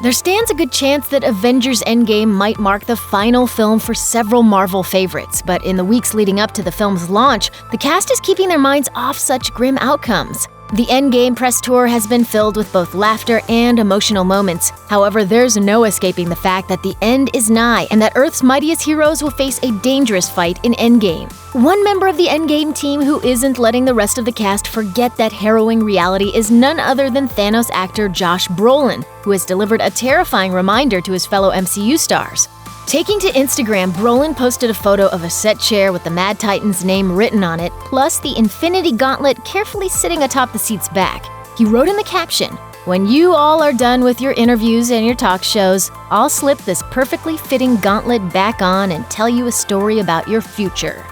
There stands a good chance that Avengers Endgame might mark the final film for several Marvel favorites, but in the weeks leading up to the film's launch, the cast is keeping their minds off such grim outcomes. The Endgame press tour has been filled with both laughter and emotional moments. However, there's no escaping the fact that the end is nigh and that Earth's mightiest heroes will face a dangerous fight in Endgame. One member of the Endgame team who isn't letting the rest of the cast forget that harrowing reality is none other than Thanos actor Josh Brolin, who has delivered a terrifying reminder to his fellow MCU stars. Taking to Instagram, Brolin posted a photo of a set chair with the Mad Titan's name written on it, plus the Infinity Gauntlet carefully sitting atop the seat's back. He wrote in the caption, "When you all are done with your interviews and your talk shows, I'll slip this perfectly fitting gauntlet back on and tell you a story about your future."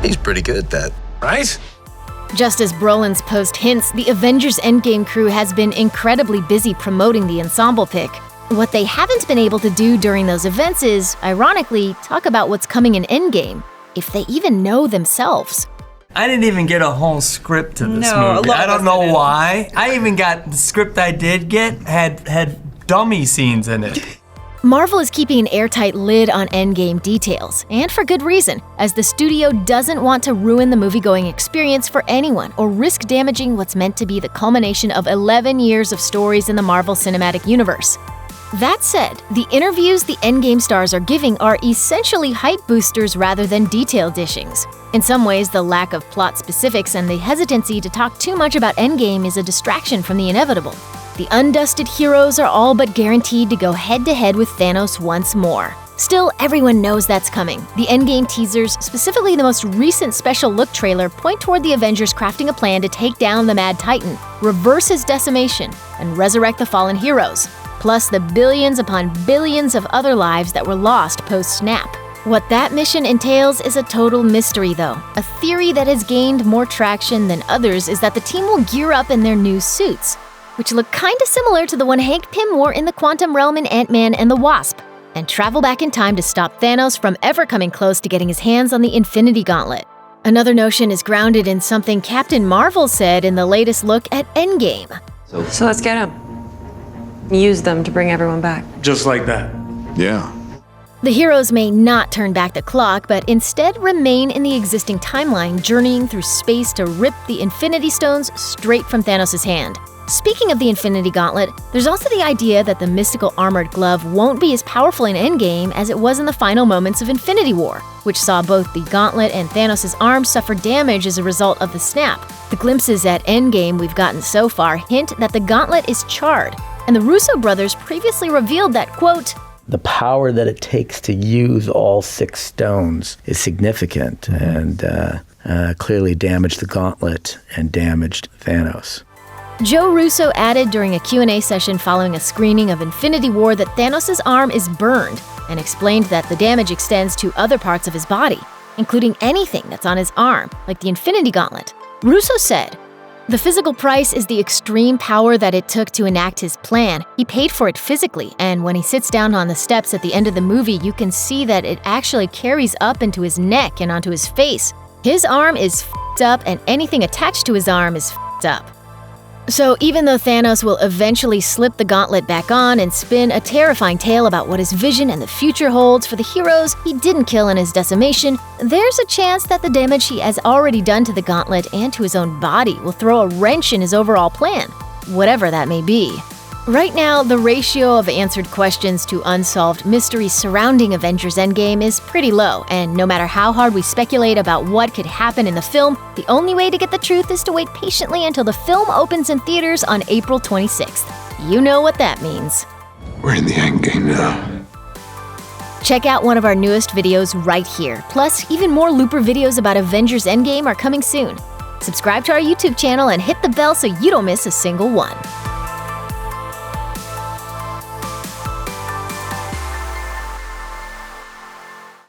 He's pretty good at that, right? Just as Brolin's post hints, the Avengers Endgame crew has been incredibly busy promoting the ensemble pick. What they haven't been able to do during those events is, ironically, talk about what's coming in Endgame, if they even know themselves. I didn't even get a whole script to this movie. I don't know why. I even got the script I did get had dummy scenes in it. Marvel is keeping an airtight lid on Endgame details, and for good reason, as the studio doesn't want to ruin the movie-going experience for anyone or risk damaging what's meant to be the culmination of 11 years of stories in the Marvel Cinematic Universe. That said, the interviews the Endgame stars are giving are essentially hype boosters rather than detail dishings. In some ways, the lack of plot specifics and the hesitancy to talk too much about Endgame is a distraction from the inevitable. The undusted heroes are all but guaranteed to go head-to-head with Thanos once more. Still, everyone knows that's coming. The Endgame teasers, specifically the most recent special look trailer, point toward the Avengers crafting a plan to take down the Mad Titan, reverse his decimation, and resurrect the fallen heroes. Plus the billions upon billions of other lives that were lost post-snap. What that mission entails is a total mystery, though. A theory that has gained more traction than others is that the team will gear up in their new suits, which look kinda similar to the one Hank Pym wore in the Quantum Realm in Ant-Man and the Wasp, and travel back in time to stop Thanos from ever coming close to getting his hands on the Infinity Gauntlet. Another notion is grounded in something Captain Marvel said in the latest look at Endgame. So let's get him. Use them to bring everyone back. Just like that. Yeah. The heroes may not turn back the clock, but instead remain in the existing timeline, journeying through space to rip the Infinity Stones straight from Thanos' hand. Speaking of the Infinity Gauntlet, there's also the idea that the mystical armored glove won't be as powerful in Endgame as it was in the final moments of Infinity War, which saw both the Gauntlet and Thanos' arms suffer damage as a result of the snap. The glimpses at Endgame we've gotten so far hint that the Gauntlet is charred, and the Russo brothers previously revealed that, quote, "The power that it takes to use all 6 stones is significant and clearly damaged the Gauntlet and damaged Thanos." Joe Russo added during a Q&A session following a screening of Infinity War that Thanos' arm is burned, and explained that the damage extends to other parts of his body, including anything that's on his arm, like the Infinity Gauntlet. Russo said, "The physical price is the extreme power that it took to enact his plan. He paid for it physically, and when he sits down on the steps at the end of the movie, you can see that it actually carries up into his neck and onto his face. His arm is f***ed up, and anything attached to his arm is f***ed up." So even though Thanos will eventually slip the gauntlet back on and spin a terrifying tale about what his vision and the future holds for the heroes he didn't kill in his decimation, there's a chance that the damage he has already done to the gauntlet and to his own body will throw a wrench in his overall plan, whatever that may be. Right now, the ratio of answered questions to unsolved mysteries surrounding Avengers Endgame is pretty low, and no matter how hard we speculate about what could happen in the film, the only way to get the truth is to wait patiently until the film opens in theaters on April 26th. You know what that means. We're in the Endgame now. Check out one of our newest videos right here. Plus, even more Looper videos about Avengers Endgame are coming soon. Subscribe to our YouTube channel and hit the bell so you don't miss a single one.